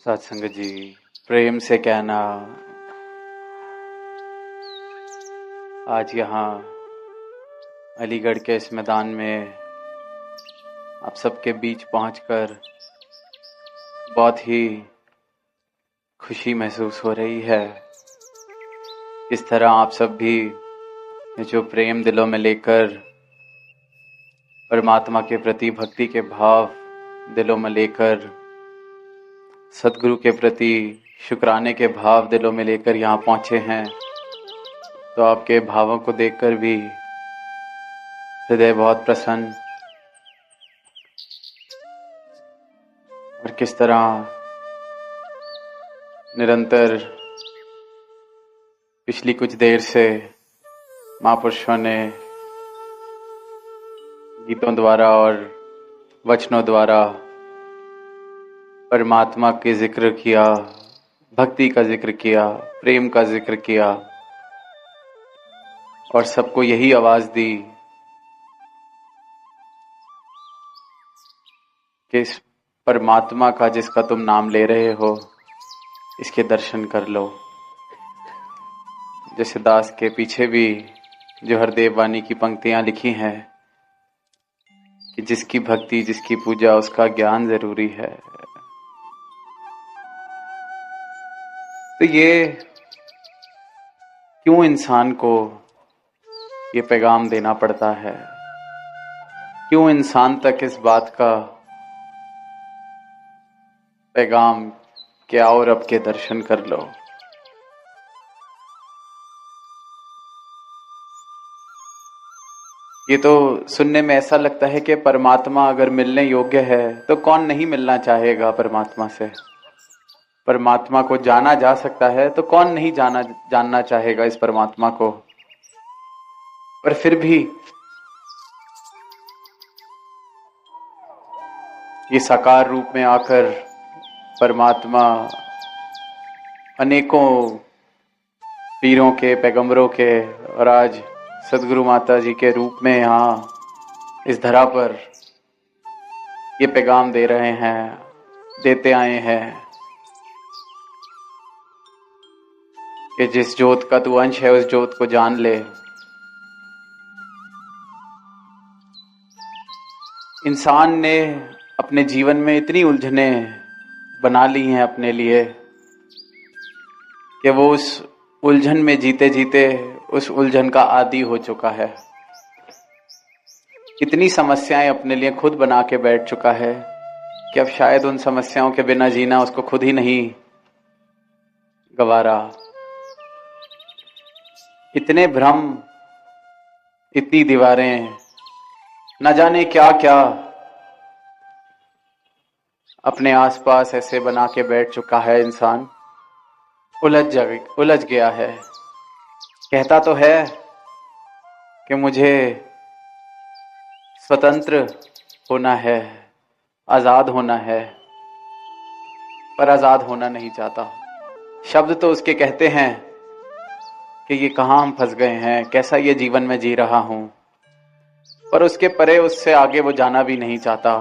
सत्संग जी, प्रेम से कहना आज यहाँ अलीगढ़ के इस मैदान में आप सबके बीच पहुंचकर बहुत ही खुशी महसूस हो रही है। इस तरह आप सब भी ये जो प्रेम दिलों में लेकर परमात्मा के प्रति भक्ति के भाव दिलों में लेकर सद्गुरु के प्रति शुक्राने के भाव दिलों में लेकर यहाँ पहुँचे हैं, तो आपके भावों को देखकर भी हृदय बहुत प्रसन्न और किस तरह निरंतर पिछली कुछ देर से महापुरुषों ने गीतों द्वारा और वचनों द्वारा परमात्मा के जिक्र किया, भक्ति का जिक्र किया, प्रेम का जिक्र किया और सबको यही आवाज दी कि इस परमात्मा का जिसका तुम नाम ले रहे हो इसके दर्शन कर लो। जैसे दास के पीछे भी जो हरदेव वाणी की पंक्तियां लिखी हैं कि जिसकी भक्ति जिसकी पूजा उसका ज्ञान जरूरी है। तो ये क्यों इंसान को ये पैगाम देना पड़ता है, क्यों इंसान तक इस बात का पैगाम कि आओ और रब के दर्शन कर लो। ये तो सुनने में ऐसा लगता है कि परमात्मा अगर मिलने योग्य है तो कौन नहीं मिलना चाहेगा परमात्मा से। परमात्मा को जाना जा सकता है तो कौन नहीं जानना चाहेगा इस परमात्मा को। पर फिर भी ये साकार रूप में आकर परमात्मा अनेकों पीरों के, पैगंबरों के और आज सदगुरु माता जी के रूप में यहाँ इस धरा पर ये पैगाम दे रहे हैं, देते आए हैं कि जिस ज्योत का तू अंश है उस ज्योत को जान ले। इंसान ने अपने जीवन में इतनी उलझने बना ली हैं अपने लिए कि वो उस उलझन में जीते जीते उस उलझन का आदी हो चुका है। इतनी समस्याएं अपने लिए खुद बना के बैठ चुका है कि अब शायद उन समस्याओं के बिना जीना उसको खुद ही नहीं गवारा। इतने भ्रम, इतनी दीवारें, न जाने क्या क्या अपने आसपास ऐसे बना के बैठ चुका है इंसान। उलझ गया है। कहता तो है कि मुझे स्वतंत्र होना है, आजाद होना है, पर आजाद होना नहीं चाहता। शब्द तो उसके कहते हैं कि ये कहाँ हम फंस गए हैं, कैसा ये जीवन में जी रहा हूं, पर उसके परे उससे आगे वो जाना भी नहीं चाहता।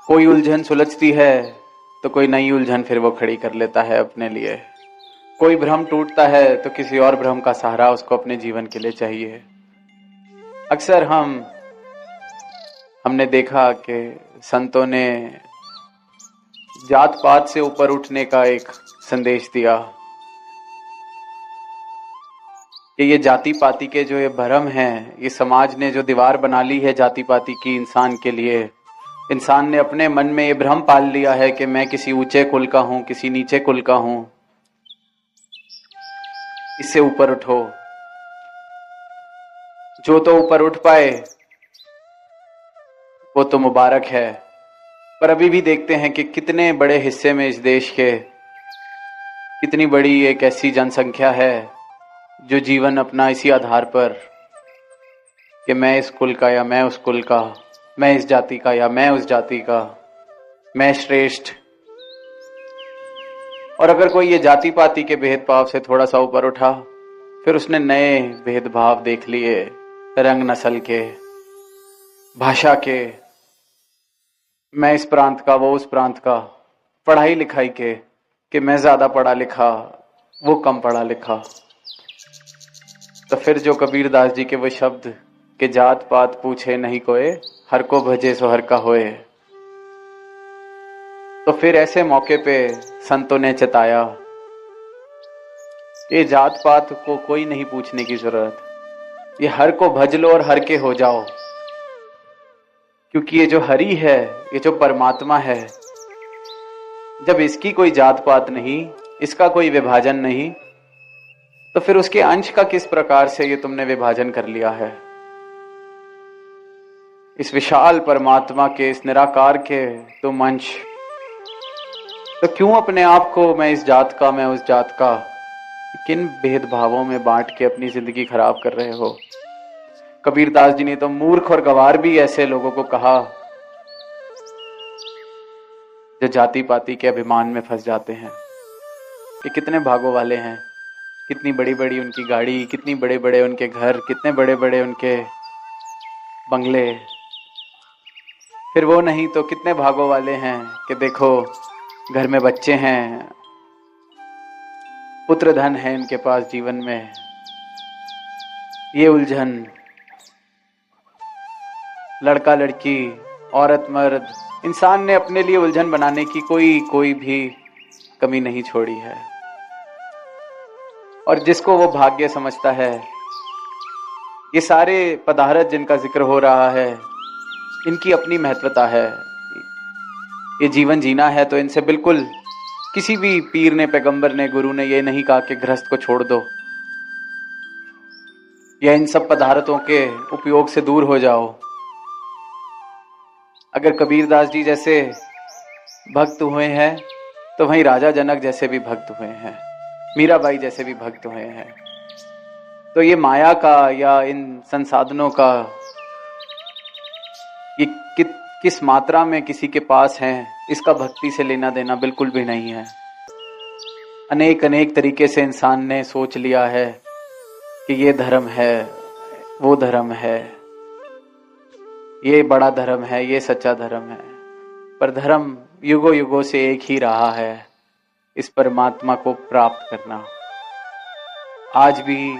कोई उलझन सुलझती है तो कोई नई उलझन फिर वो खड़ी कर लेता है अपने लिए। कोई भ्रम टूटता है तो किसी और भ्रम का सहारा उसको अपने जीवन के लिए चाहिए। अक्सर हमने देखा कि संतों ने जात पात से ऊपर उठने का एक संदेश दिया कि ये जाति पाति के जो ये भ्रम हैं, ये समाज ने जो दीवार बना ली है जाति पाति की इंसान के लिए, इंसान ने अपने मन में ये भ्रम पाल लिया है कि मैं किसी ऊंचे कुल का हूं, किसी नीचे कुल का हूं। इससे ऊपर उठो। जो तो ऊपर उठ पाए वो तो मुबारक है, पर अभी भी देखते हैं कि कितने बड़े हिस्से में इस देश के कितनी बड़ी एक ऐसी जनसंख्या है जो जीवन अपना इसी आधार पर कि मैं इस कुल का या मैं उस कुल का, मैं इस जाति का या मैं उस जाति का, मैं श्रेष्ठ। और अगर कोई ये जाति पाति के भेदभाव से थोड़ा सा ऊपर उठा, फिर उसने नए भेदभाव देख लिए, रंग नस्ल के, भाषा के, मैं इस प्रांत का, वो उस प्रांत का, पढ़ाई लिखाई के, कि मैं ज्यादा पढ़ा लिखा, वो कम पढ़ा लिखा। तो फिर जो कबीरदास जी के वो शब्द कि जात पात पूछे नहीं कोय, हर को भजे सो हर का होए। तो फिर ऐसे मौके पे संतों ने चिताया कि जात पात को कोई नहीं पूछने की जरूरत, ये हर को भज लो और हर के हो जाओ। क्योंकि ये जो हरि है, ये जो परमात्मा है, जब इसकी कोई जात पात नहीं, इसका कोई विभाजन नहीं, तो फिर उसके अंश का किस प्रकार से ये तुमने विभाजन कर लिया है। इस विशाल परमात्मा के, इस निराकार के तुम अंश, तो क्यों अपने आप को मैं इस जात का, मैं उस जात का, किन भेदभावों में बांट के अपनी जिंदगी खराब कर रहे हो। कबीरदास जी ने तो मूर्ख और गवार भी ऐसे लोगों को कहा जो जाति पाति के अभिमान में फंस जाते हैं। कि कितने भागों वाले हैं, कितनी बड़ी बड़ी उनकी गाड़ी, कितनी बड़े बड़े उनके घर, कितने बड़े बड़े उनके बंगले। फिर वो नहीं तो कितने भागों वाले हैं कि देखो घर में बच्चे हैं, पुत्र धन है इनके पास, जीवन में ये उलझन, लड़का लड़की, औरत मर्द, इंसान ने अपने लिए उलझन बनाने की कोई भी कमी नहीं छोड़ी है। और जिसको वो भाग्य समझता है, ये सारे पदार्थ जिनका जिक्र हो रहा है, इनकी अपनी महत्वता है। ये जीवन जीना है तो इनसे बिल्कुल किसी भी पीर ने, पैगंबर ने, गुरु ने ये नहीं कहा कि गृहस्थ को छोड़ दो या इन सब पदार्थों के उपयोग से दूर हो जाओ। अगर कबीरदास जी जैसे भक्त हुए हैं तो वहीं राजा जनक जैसे भी भक्त हुए हैं, मीराबाई जैसे भी भक्त हुए हैं। तो ये माया का या इन संसाधनों का ये किस मात्रा में किसी के पास है, इसका भक्ति से लेना देना बिल्कुल भी नहीं है। अनेक अनेक तरीके से इंसान ने सोच लिया है कि ये धर्म है, वो धर्म है, ये बड़ा धर्म है, ये सच्चा धर्म है। पर धर्म युगों युगों से एक ही रहा है, इस परमात्मा को प्राप्त करना। आज भी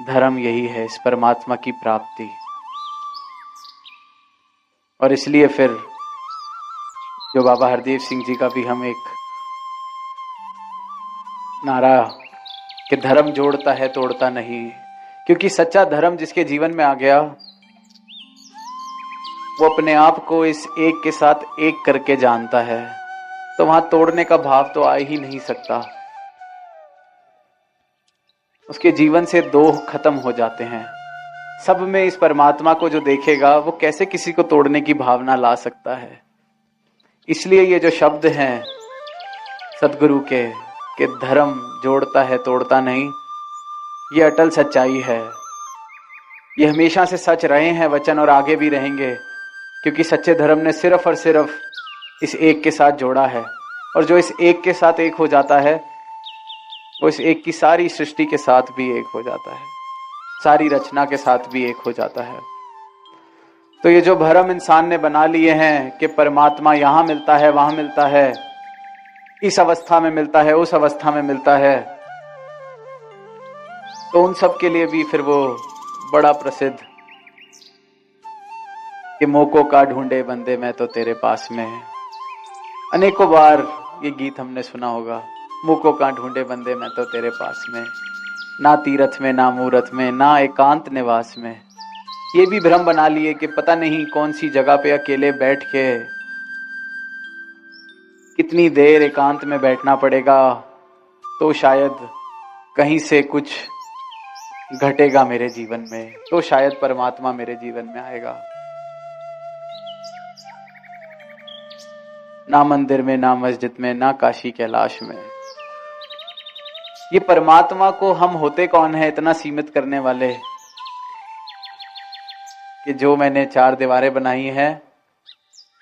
धर्म यही है, इस परमात्मा की प्राप्ति। और इसलिए फिर जो बाबा हरदेव सिंह जी का भी हम एक नारा कि धर्म जोड़ता है तोड़ता नहीं, क्योंकि सच्चा धर्म जिसके जीवन में आ गया, वो अपने आप को इस एक के साथ एक करके जानता है, तो वहां तोड़ने का भाव तो आ ही नहीं सकता। उसके जीवन से दो खत्म हो जाते हैं। सब में इस परमात्मा को जो देखेगा, वो कैसे किसी को तोड़ने की भावना ला सकता है। इसलिए ये जो शब्द हैं सदगुरु के कि धर्म जोड़ता है तोड़ता नहीं, ये अटल सच्चाई है। ये हमेशा से सच रहे हैं वचन, और आगे भी रहेंगे, क्योंकि सच्चे धर्म ने सिर्फ और सिर्फ इस एक के साथ जोड़ा है। और जो इस एक के साथ एक हो जाता है, वो इस एक की सारी सृष्टि के साथ भी एक हो जाता है, सारी रचना के साथ भी एक हो जाता है। तो ये जो भरम इंसान ने बना लिए हैं कि परमात्मा यहां मिलता है, वहां मिलता है, इस अवस्था में मिलता है, उस अवस्था में मिलता है, तो उन सब के लिए भी फिर वो बड़ा प्रसिद्ध कि मोको का ढूंढे बंदे मैं तो तेरे पास में। अनेकों बार ये गीत हमने सुना होगा, मोको का ढूंढे बंदे मैं तो तेरे पास में, ना तीरथ में, ना मूरत में, ना एकांत निवास में। ये भी भ्रम बना लिए कि पता नहीं कौन सी जगह पे अकेले बैठ के कितनी देर एकांत में बैठना पड़ेगा, तो शायद कहीं से कुछ घटेगा मेरे जीवन में, तो शायद परमात्मा मेरे जीवन में आएगा। ना मंदिर में, ना मस्जिद में, ना काशी कैलाश में। ये परमात्मा को हम होते कौन है इतना सीमित करने वाले कि जो मैंने चार दीवारें बनाई हैं,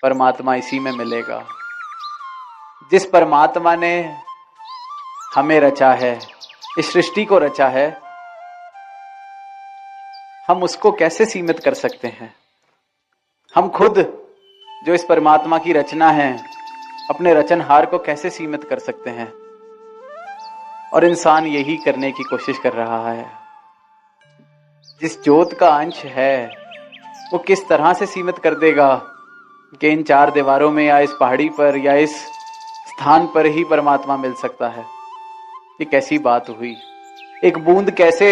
परमात्मा इसी में मिलेगा। जिस परमात्मा ने हमें रचा है, इस सृष्टि को रचा है, हम उसको कैसे सीमित कर सकते हैं। हम खुद जो इस परमात्मा की रचना है, अपने रचनहार को कैसे सीमित कर सकते हैं। और इंसान यही करने की कोशिश कर रहा है। जिस ज्योत का अंश है वो किस तरह से सीमित कर देगा कि इन चार दीवारों में या इस पहाड़ी पर या इस स्थान पर ही परमात्मा मिल सकता है। ये कैसी बात हुई। एक बूंद कैसे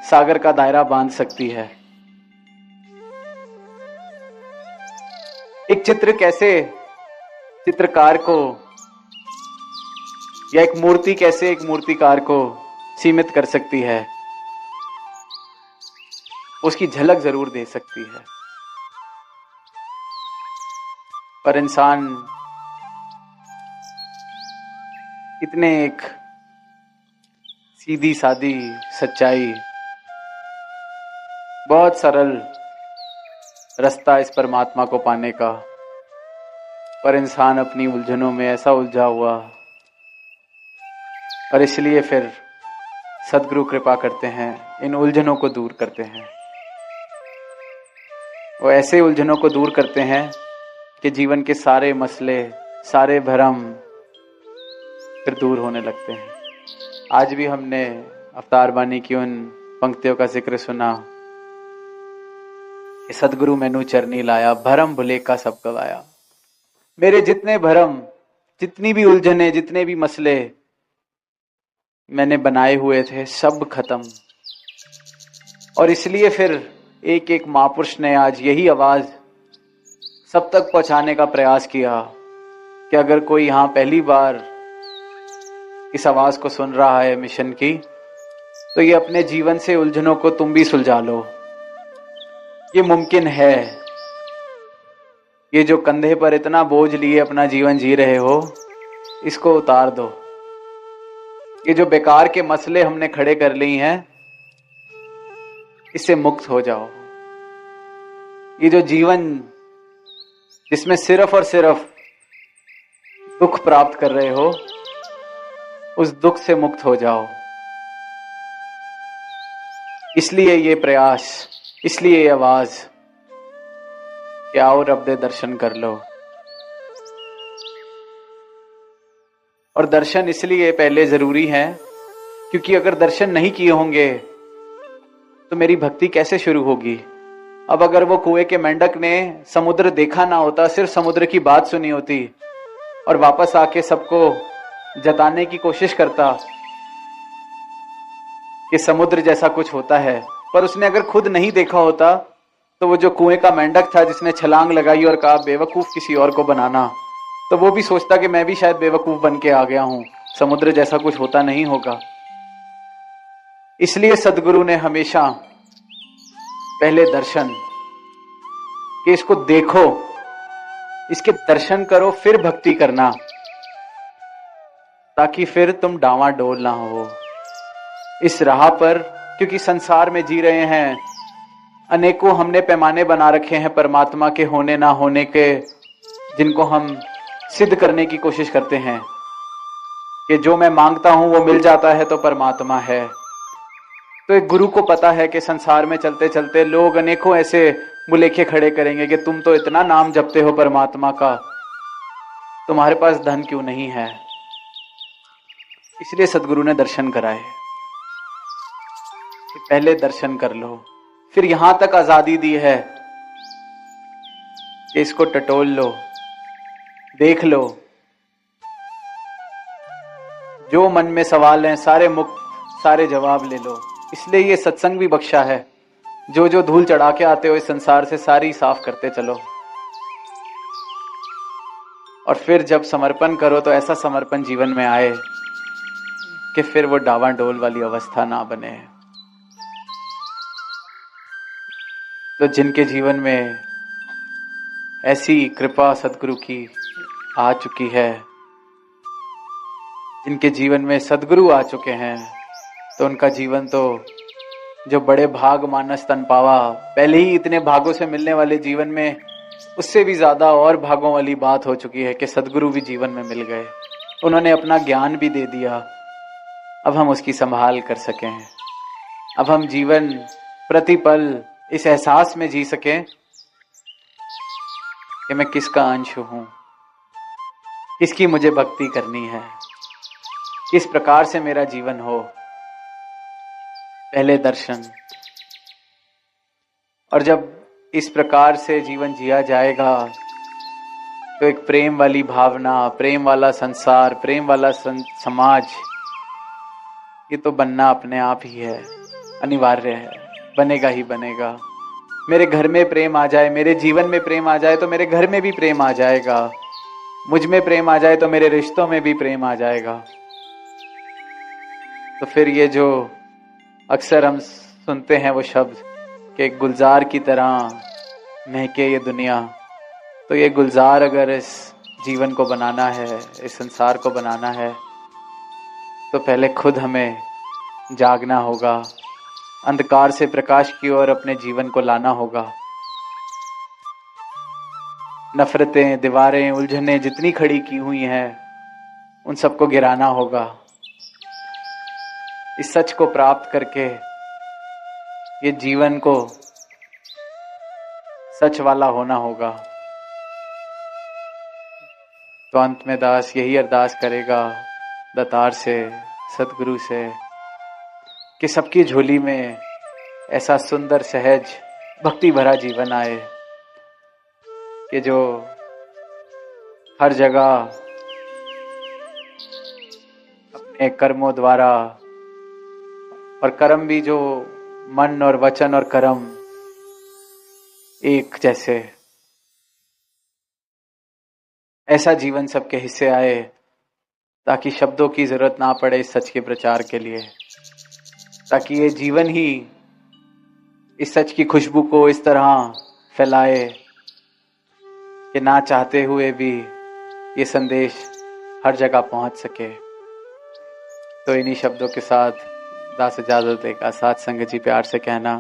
सागर का दायरा बांध सकती है। एक चित्र कैसे चित्रकार को या एक मूर्ति कैसे एक मूर्तिकार को सीमित कर सकती है। उसकी झलक जरूर दे सकती है। पर इंसान इतने एक सीधी सादी सच्चाई, बहुत सरल रास्ता इस परमात्मा को पाने का, पर इंसान अपनी उलझनों में ऐसा उलझा हुआ। और इसलिए फिर सदगुरु कृपा करते हैं, इन उलझनों को दूर करते हैं। वो ऐसे उलझनों को दूर करते हैं कि जीवन के सारे मसले, सारे भ्रम फिर दूर होने लगते हैं। आज भी हमने अवतार बानी की उन पंक्तियों का जिक्र सुना कि सदगुरु मैनू चरनी लाया, भरम भुले का सब गवाया। मेरे जितने भरम, जितनी भी उलझने, जितने भी मसले मैंने बनाए हुए थे, सब खत्म। और इसलिए फिर एक एक महापुरुष ने आज यही आवाज सब तक पहुंचाने का प्रयास किया कि अगर कोई यहां पहली बार इस आवाज को सुन रहा है मिशन की, तो ये अपने जीवन से उलझनों को तुम भी सुलझा लो। ये मुमकिन है। ये जो कंधे पर इतना बोझ लिए अपना जीवन जी रहे हो, इसको उतार दो। ये जो बेकार के मसले हमने खड़े कर ली हैं, इससे मुक्त हो जाओ। ये जो जीवन जिसमें सिर्फ और सिर्फ दुख प्राप्त कर रहे हो, उस दुख से मुक्त हो जाओ। इसलिए ये प्रयास, इसलिए ये आवाज कि आओ रब दे दर्शन कर लो। और दर्शन इसलिए पहले जरूरी है क्योंकि अगर दर्शन नहीं किए होंगे तो मेरी भक्ति कैसे शुरू होगी। अब अगर वो कुएं के मेंढक ने समुद्र देखा ना होता, सिर्फ समुद्र की बात सुनी होती और वापस आके सबको जताने की कोशिश करता कि समुद्र जैसा कुछ होता है, पर उसने अगर खुद नहीं देखा होता, तो वो जो कुएं का मेंढक था जिसने छलांग लगाई और कहा बेवकूफ किसी और को बनाना, तो वो भी सोचता कि मैं भी शायद बेवकूफ बन के आ गया हूं, समुद्र जैसा कुछ होता नहीं होगा। इसलिए सदगुरु ने हमेशा पहले दर्शन, कि इसको देखो, इसके दर्शन करो, फिर भक्ति करना, ताकि फिर तुम डावाडोल ना हो इस राह पर। क्योंकि संसार में जी रहे हैं, अनेकों हमने पैमाने बना रखे हैं परमात्मा के होने ना होने के, जिनको हम सिद्ध करने की कोशिश करते हैं कि जो मैं मांगता हूं वो मिल जाता है तो परमात्मा है। तो एक गुरु को पता है कि संसार में चलते चलते लोग अनेकों ऐसे बुलेखे खड़े करेंगे कि तुम तो इतना नाम जपते हो परमात्मा का, तुम्हारे पास धन क्यों नहीं है। इसलिए सदगुरु ने दर्शन कराए कि पहले दर्शन कर लो। फिर यहां तक आजादी दी है कि इसको टटोल लो, देख लो, जो मन में सवाल हैं सारे मुक्त, सारे जवाब ले लो। इसलिए ये सत्संग भी बख्शा है। जो जो धूल चढ़ा के आते हो इस संसार से, सारी साफ करते चलो। और फिर जब समर्पण करो तो ऐसा समर्पण जीवन में आए कि फिर वो डावाडोल वाली अवस्था ना बने। तो जिनके जीवन में ऐसी कृपा सदगुरु की आ चुकी है, जिनके जीवन में सदगुरु आ चुके हैं, तो उनका जीवन तो जो बड़े भाग मानस तन पावा, पहले ही इतने भागों से मिलने वाले जीवन में उससे भी ज्यादा और भागों वाली बात हो चुकी है कि सदगुरु भी जीवन में मिल गए। उन्होंने अपना ज्ञान भी दे दिया। अब हम उसकी संभाल कर सकें, अब हम जीवन प्रतिपल इस एहसास में जी सकें कि मैं किसका अंश हूं, किसकी मुझे भक्ति करनी है, किस प्रकार से मेरा जीवन हो। पहले दर्शन। और जब इस प्रकार से जीवन जिया जाएगा तो एक प्रेम वाली भावना, प्रेम वाला संसार, प्रेम वाला समाज, ये तो बनना अपने आप ही है, अनिवार्य है, बनेगा ही बनेगा। मेरे घर में प्रेम आ जाए, मेरे जीवन में प्रेम आ जाए तो मेरे घर में भी प्रेम आ जाएगा। मुझ में प्रेम आ जाए तो मेरे रिश्तों में भी प्रेम आ जाएगा। तो फिर ये जो अक्सर हम सुनते हैं वो शब्द कि एक गुलजार की तरह महके ये दुनिया, तो ये गुलजार अगर इस जीवन को बनाना है, इस संसार को बनाना है, तो पहले खुद हमें जागना होगा, अंधकार से प्रकाश की ओर अपने जीवन को लाना होगा। नफरतें, दीवारें, उलझनें जितनी खड़ी की हुई हैं, उन सबको गिराना होगा। इस सच को प्राप्त करके ये जीवन को सच वाला होना होगा। तो अंत में दास यही अरदास करेगा दातार से, सतगुरु से, कि सबकी झोली में ऐसा सुंदर, सहज, भक्ति भरा जीवन आए कि जो हर जगह अपने कर्मों द्वारा, और कर्म भी जो मन और वचन और कर्म एक जैसे, ऐसा जीवन सबके हिस्से आए ताकि शब्दों की जरूरत ना पड़े इस सच के प्रचार के लिए, ताकि ये जीवन ही इस सच की खुशबू को इस तरह फैलाए कि ना चाहते हुए भी ये संदेश हर जगह पहुंच सके। तो इन्हीं शब्दों के साथ दास इजाजत देगा। साथ संगत जी प्यार से कहना